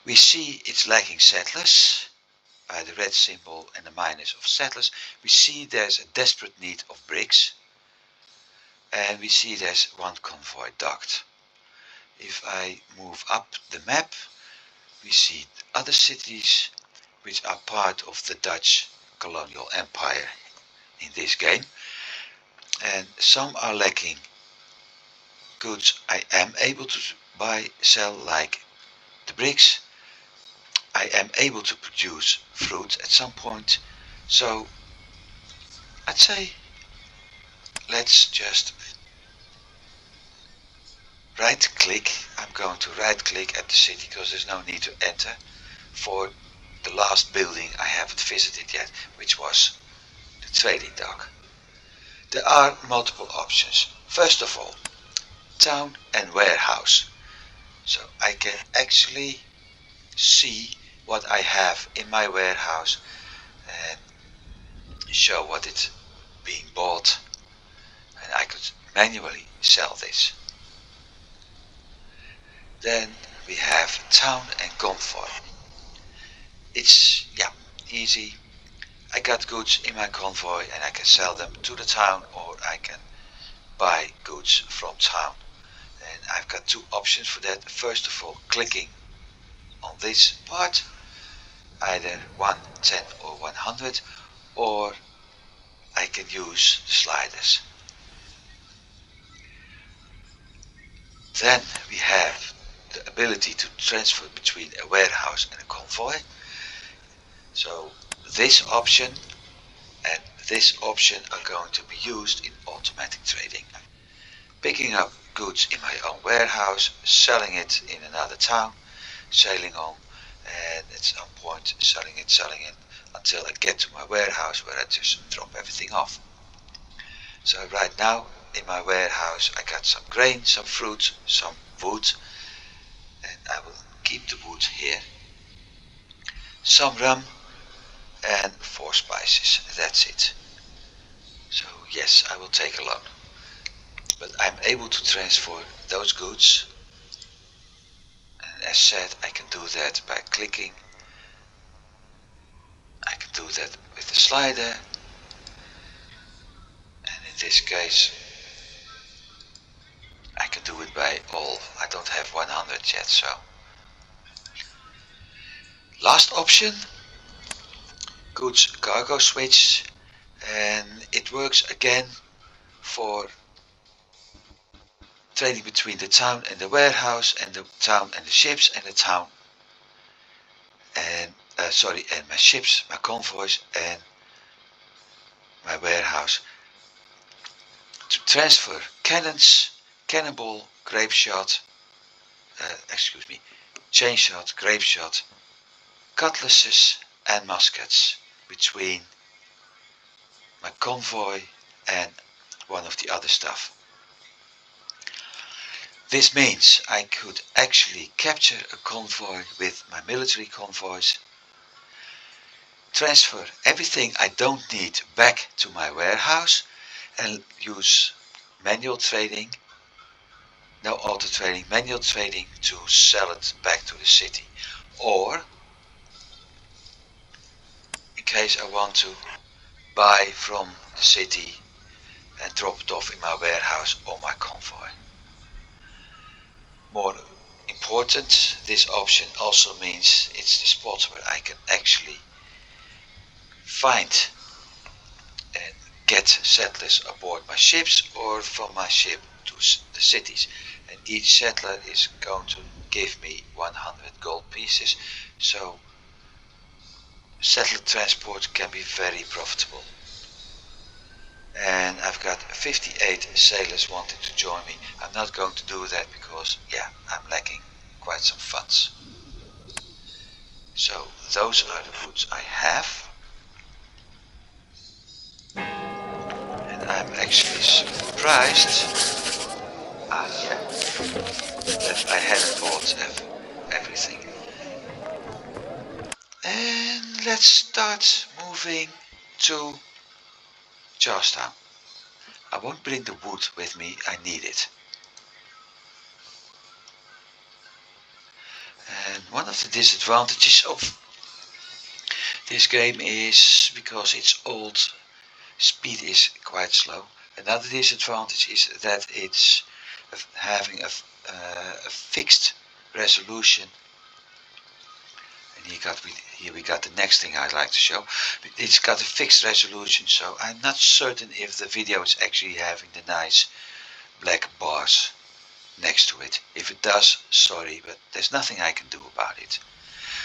We see it's lacking settlers by the red symbol and the minus of settlers. We see there's a desperate need of bricks, and we see there's one convoy docked. If I move up the map, we see other cities which are part of the Dutch colonial empire in this game, and some are lacking goods I am able to sell, like the bricks. I am able to produce fruit at some point, so I'd say let's just right click. I'm going to right click at the city because there's no need to enter for the last building I haven't visited yet, which was the trading dock. There are multiple options. First of all, town and warehouse. So I can actually see what I have in my warehouse and show what it's being bought, and I could manually sell this. Then we have town and convoy. It's easy. I got goods in my convoy and I can sell them to the town, or I can buy goods from town. And I've got two options for that. First of all, clicking on this part, either 1, 10 or 100, or I can use the sliders. Then we have the ability to transfer between a warehouse and a convoy. So this option and this option are going to be used in automatic trading. Picking up goods in my own warehouse, selling it in another town, sailing on, and at some point selling it until I get to my warehouse where I just drop everything off. So right now in my warehouse I got some grain, some fruit, some wood, and I will keep the wood here. Some rum and 4 spices, that's it. So yes, I will take a loan. But I'm able to transfer those goods, and as said, I can do that by clicking. I can do that with the slider, and in this case I can do it by all. I don't have 100 yet, so. Last option, goods cargo switch, and it works again for trading between the town and the warehouse, and the town and the ships, and the town and and my ships, my convoys, and my warehouse. To transfer cannons, cannonball, grape shot, chain shot, grape shot, cutlasses and muskets between my convoy and one of the other stuff. This means I could actually capture a convoy with my military convoys, transfer everything I don't need back to my warehouse, and use manual trading, no auto trading, manual trading to sell it back to the city. Or in case I want to buy from the city and drop it off in my warehouse or my convoy. More important, this option also means it's the spot where I can actually find and get settlers aboard my ships, or from my ship to the cities, and each settler is going to give me 100 gold pieces, so settler transport can be very profitable. And I've got 58 sailors wanting to join me. I'm not going to do that because I'm lacking quite some funds. So those are the goods I have, and I'm I'm actually surprised. Yeah, that I hadn't bought everything. And let's start moving to Charlestown. I won't bring the wood with me, I need it. And one of the disadvantages of this game is because it's old, speed is quite slow. Another disadvantage is that it's having a fixed resolution. And here we got the next thing I'd like to show. It's got a fixed resolution, so I'm not certain if the video is actually having the nice black bars next to it. If it does, sorry, but there's nothing I can do about it.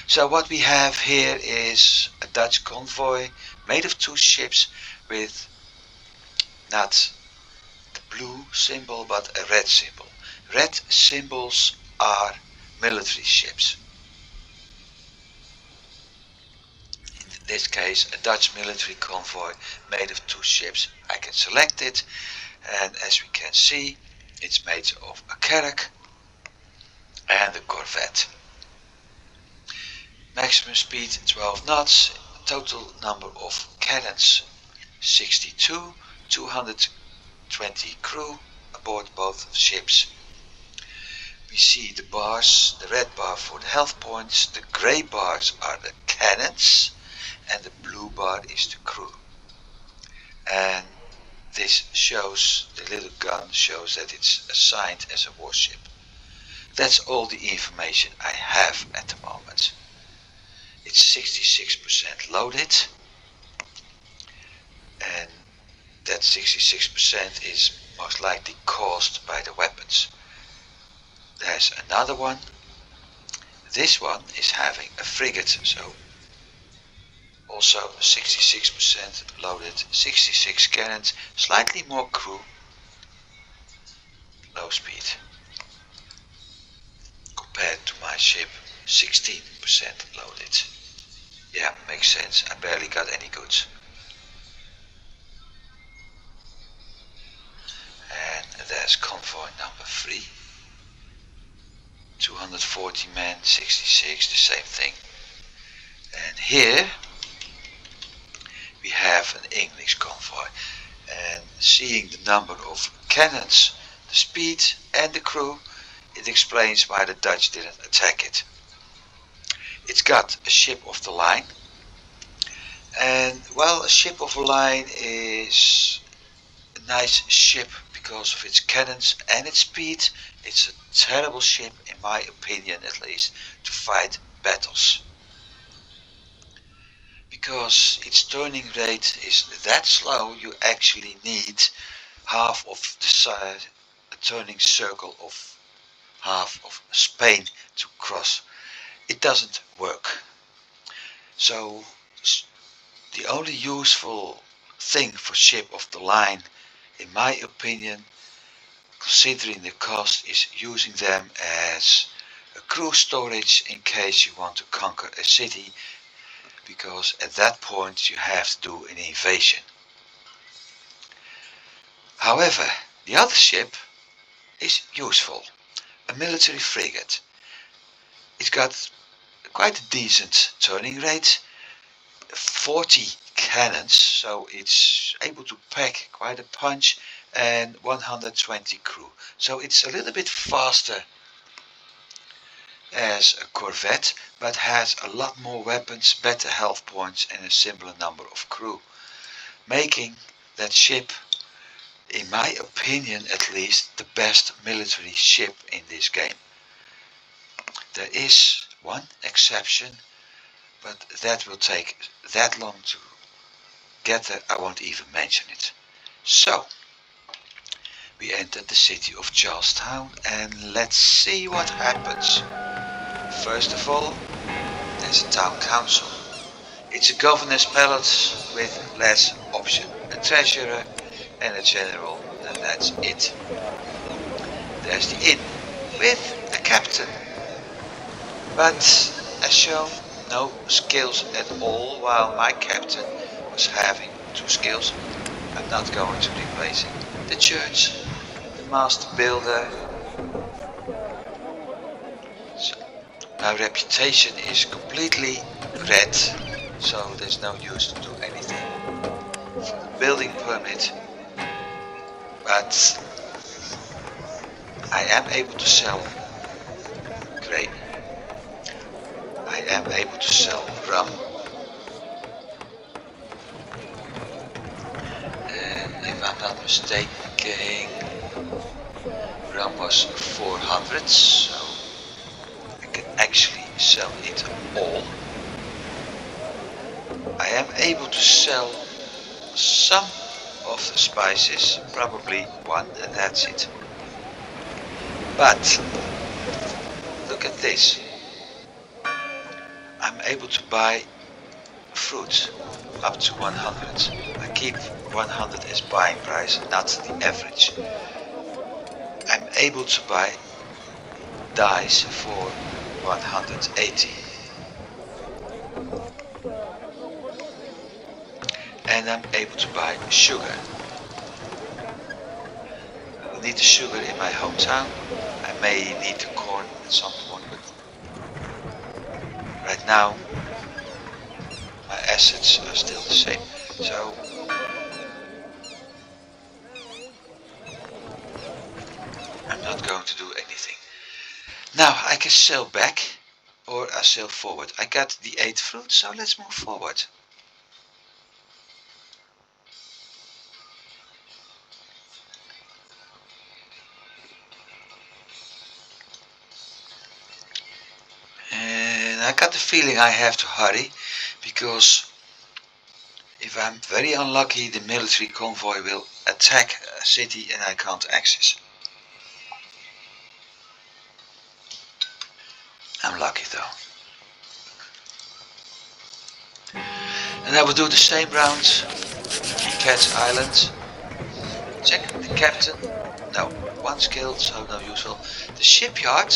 So what we have here is a Dutch convoy made of 2 ships with not the blue symbol but a red symbol. Red symbols are military ships. In this case, a Dutch military convoy made of 2 ships. I can select it, and as we can see, it's made of a carrack and a corvette. Maximum speed 12 knots, total number of cannons 62, 220 crew aboard both ships. We see the bars, the red bar for the health points, the grey bars are the cannons, and the blue bar is the crew. And this shows, the little gun shows that it's assigned as a warship. That's all the information I have at the moment. It's 66% loaded, and that 66% is most likely caused by the weapons. There's another one. This one is having a frigate, so also 66% loaded, 66 cannons, slightly more crew, low speed. Compared to my ship, 16% loaded. Yeah, makes sense, I barely got any goods. And there's convoy number 3. 240 men, 66, the same thing. And here we have an English convoy, and seeing the number of cannons, the speed and the crew, it explains why the Dutch didn't attack it. It's got a ship of the line, and well, a ship of the line is a nice ship because of its cannons and its speed. It's a terrible ship, in my opinion at least, to fight battles. Because its turning rate is that slow, you actually need half of the size, a turning circle of half of Spain to cross. It doesn't work. So the only useful thing for ship of the line, in my opinion, considering the cost, is using them as a crew storage in case you want to conquer a city, because at that point you have to do an invasion. However, the other ship is useful, a military frigate. It's got quite a decent turning rate, 40 cannons, so it's able to pack quite a punch, and 120 crew. So it's a little bit faster as a corvette, but has a lot more weapons, better health points, and a similar number of crew, making that ship, in my opinion at least, the best military ship in this game. There is one exception, but that will take that long to get there, I won't even mention it. So, we entered the city of Charlestown, and let's see what happens. First of all, there's a town council. It's a governor's palace with less option. A treasurer and a general, and that's it. There's the inn with a captain. But as shown, no skills at all, while my captain was having 2 skills. I'm not going to replace it. The church, the master builder. So my reputation is completely red, so there's no use to do anything for the building permit. But I am able to sell grain. I am able to sell rum. If I'm not mistaken, rum was 400, so I can actually sell it all. I am able to sell some of the spices, probably one, and that's it. But look at this. I'm able to buy fruit up to 100. I keep 100 as buying price, not the average. I'm able to buy dyes for 180. And I'm able to buy sugar. I will need the sugar in my hometown. I may need the corn at some point, but right now my assets are still the same. So I'm not going to do anything. Now I can sail back or I sail forward. I got the 8 fruit, so let's move forward. And I got the feeling I have to hurry, because if I'm very unlucky, the military convoy will attack a city and I can't access. I'm lucky though. And I will do the same round in Cat's Island. Check the captain. No, one skill, so no useful. The shipyard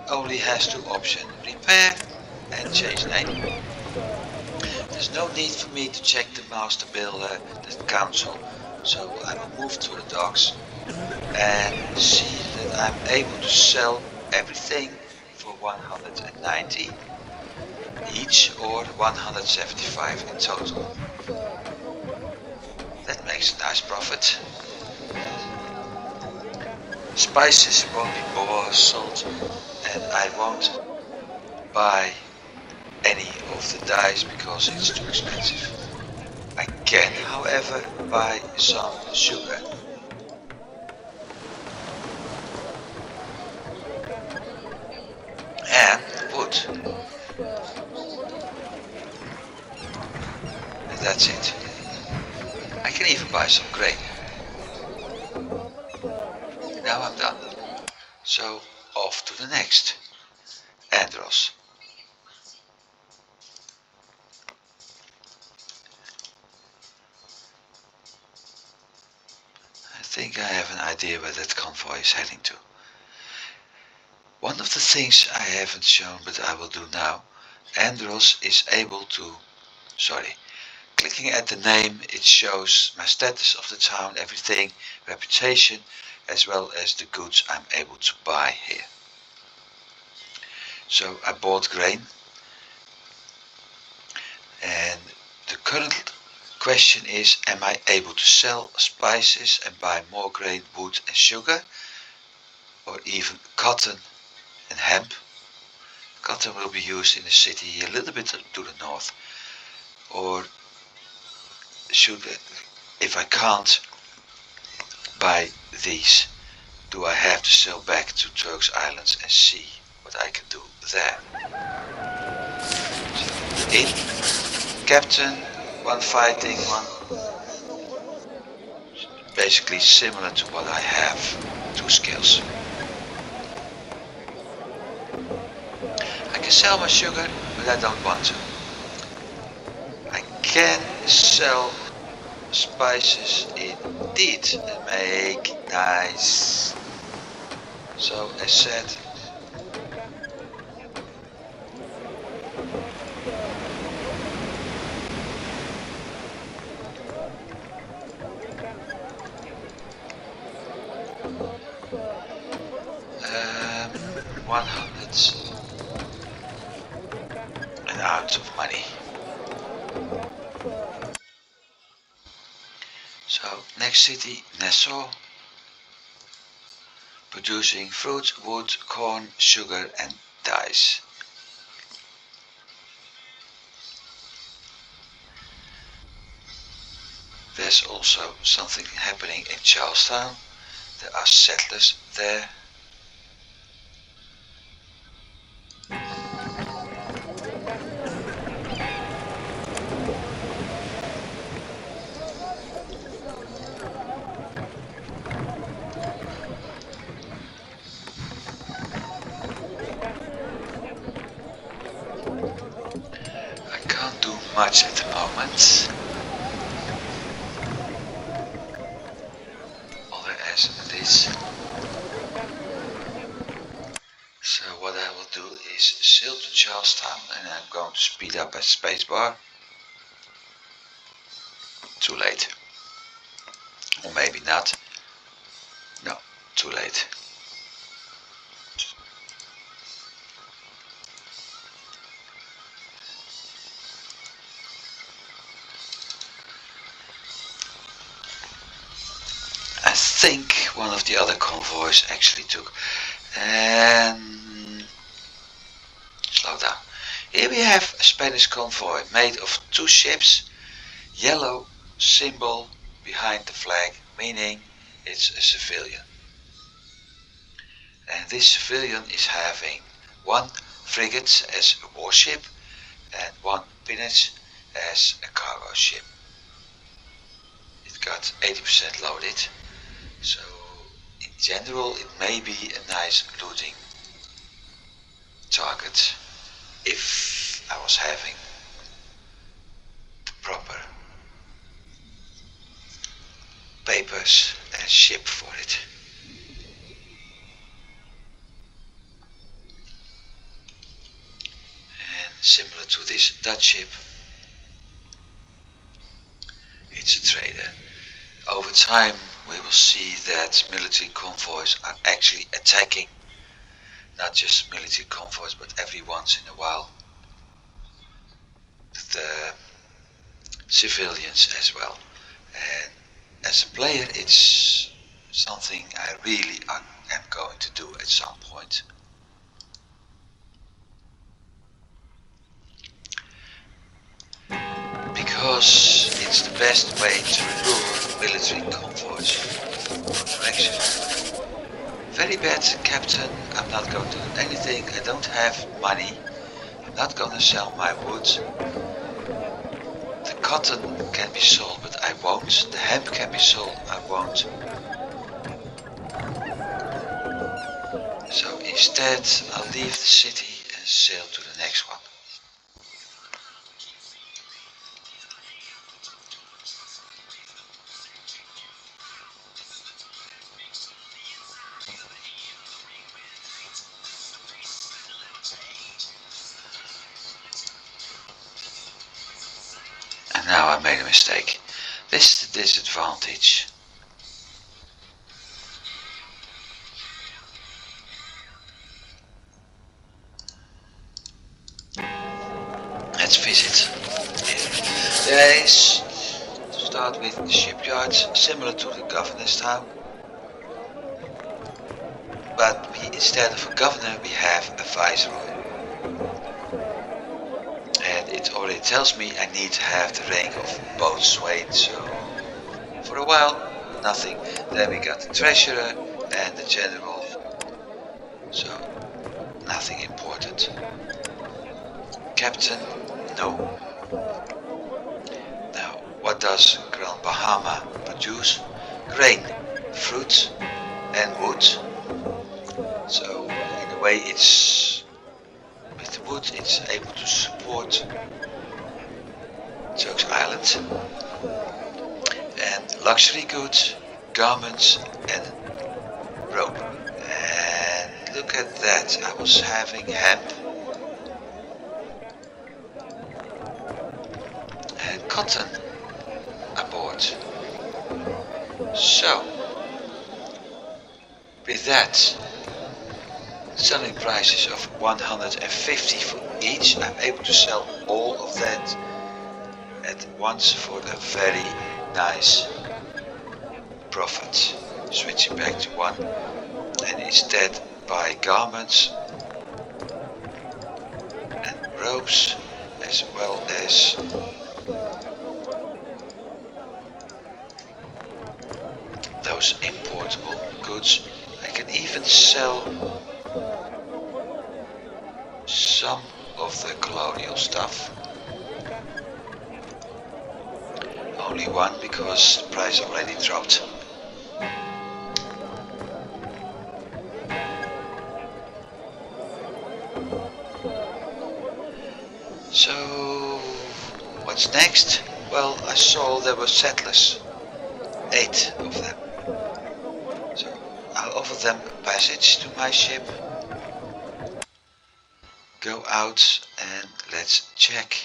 only has 2 options: repair and change name. There's no need for me to check the master builder, the council, so I will move to the docks and see that I'm able to sell everything for 190 each, or 175 in total. That makes a nice profit. Spices won't be bought, sold, and I won't buy any of the dyes because it's too expensive. I can, however, buy some sugar. And wood. And that's it. I can even buy some grain. Now I'm done. So off to the next. Andros. I think I have an idea where that convoy is heading to. One of the things I haven't shown, but I will do now, Andros is able to, clicking at the name, it shows my status of the town, everything, reputation, as well as the goods I'm able to buy here. So I bought grain, and the current question is, am I able to sell spices and buy more grain, wood and sugar, or even cotton and hemp? Cotton will be used in the city a little bit to the north. Or should, if I can't buy these, do I have to sail back to Turks Islands and see what I can do there? So in captain, one fighting, one basically similar to what I have, 2 skills. I can sell my sugar, but I don't want to. I can sell spices indeed and make nice. So as said, 100 and out of money. So next city, Nassau, producing fruit, wood, corn, sugar and dyes. There's also something happening in Charlestown. There are settlers there. I can't do much at the moment. Other as this. So what I will do is sail to Charlestown and I'm going to speed up at spacebar. Too late. Or maybe not. No, too late. I think one of the other convoys actually took. And slow down. Here we have a Spanish convoy made of 2 ships, yellow symbol behind the flag, meaning it's a civilian. And this civilian is having 1 frigate as a warship and 1 pinnace as a cargo ship. It got 80% loaded, so in general it may be a nice looting target if I was having the proper papers and ship for it. And similar to this Dutch ship, it's a trader. Over time we will see that military convoys are actually attacking not just military convoys but every once in a while the civilians as well. And as a player it's something I really am going to do at some point. Because it's the best way to lure military convoys from direction. Very bad captain, I'm not going to do anything, I don't have money, I'm not going to sell my wood. The cotton can be sold but I won't, the hemp can be sold, I won't. So instead I'll leave the city and sail to the next one. And now I made a mistake. This is the disadvantage. Let's visit. There is, to start with, the shipyards, similar to the governor's town. But instead of a governor we have a viceroy. And it already tells me I need to have the rank of boatswain, so for a while nothing. Then we got the treasurer and the general, so nothing important. Captain, no. Now what does Grand Bahama produce? Grain, fruit and wood. So in a way it's, with the wood it's able to support Turks Island. And luxury goods, garments and rope. And look at that, I was having hemp and cotton aboard. So with that selling prices of 150 for each. I'm able to sell all of that at once for a very nice profit. Switching back to one and instead buy garments and ropes as well as those importable goods. I can even sell some of the colonial stuff. Only one because the price already dropped. So what's next? Well, I saw there were settlers, 8 of them. So I'll offer them passage to my ship. Go out and let's check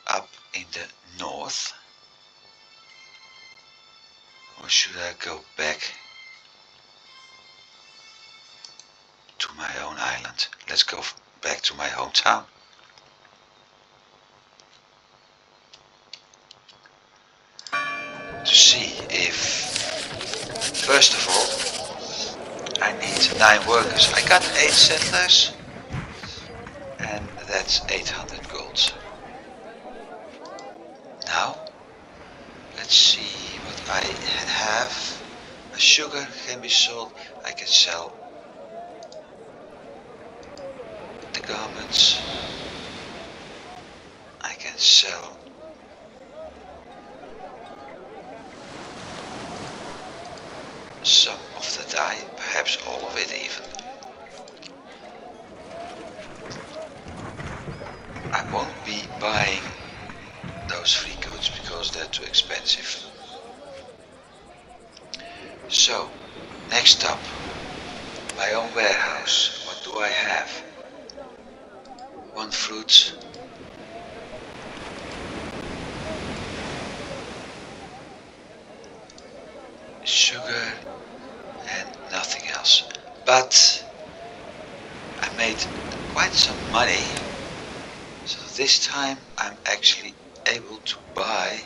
up in the north. Or should I go back to my own island? Let's go back to my hometown. To see if, first of all, I need 9 workers. I got 8 settlers and that's 800 gold. Now, let's see what I have. A sugar can be sold. I can sell the garments. I can sell some of the dye, perhaps all of it even. I won't be buying those free goods because they're too expensive. So, next up, my own warehouse. What do I have? 1 fruit, sugar and nothing else. But I made quite some money, so this time I'm actually able to buy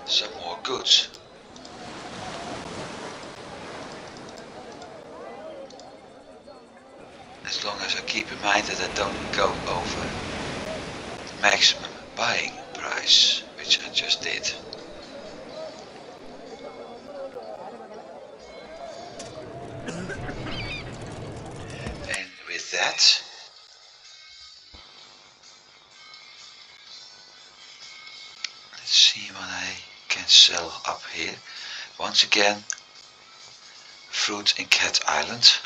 some more goods. As long as I keep in mind that I don't go over the maximum buying price, which I just did. And with that, let's see what I can sell up here. Once again, fruit in Cat Island.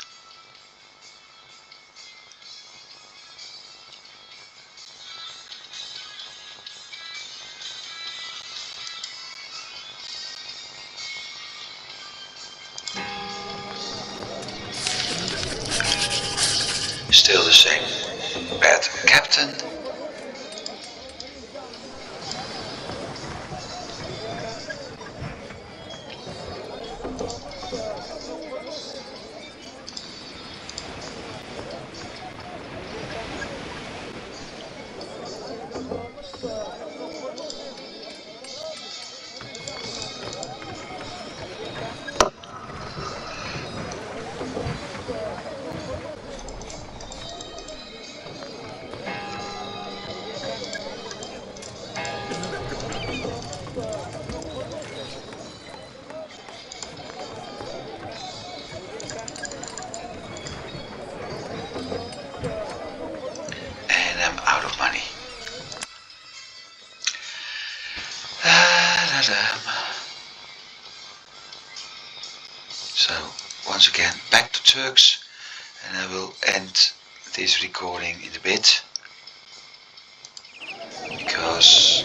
Still the same. Bad captain. And I'm out of money. So once again back to Turks, and I will end this recording in a bit because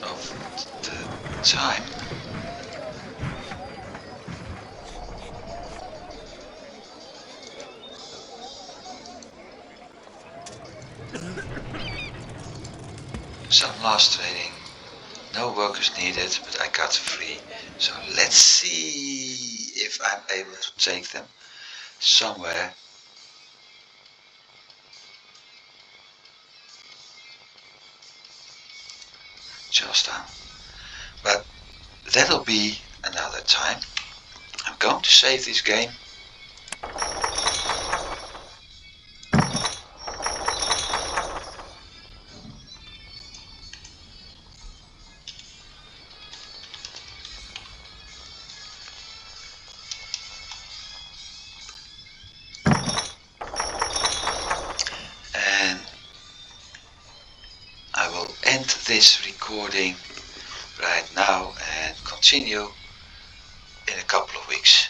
of the time. Some last trading No workers needed, but I got free. So let's see if I'm able to take them somewhere. Charlestown. But that'll be another time. I'm going to save this game. And I will end this recording right now and continue in a couple of weeks.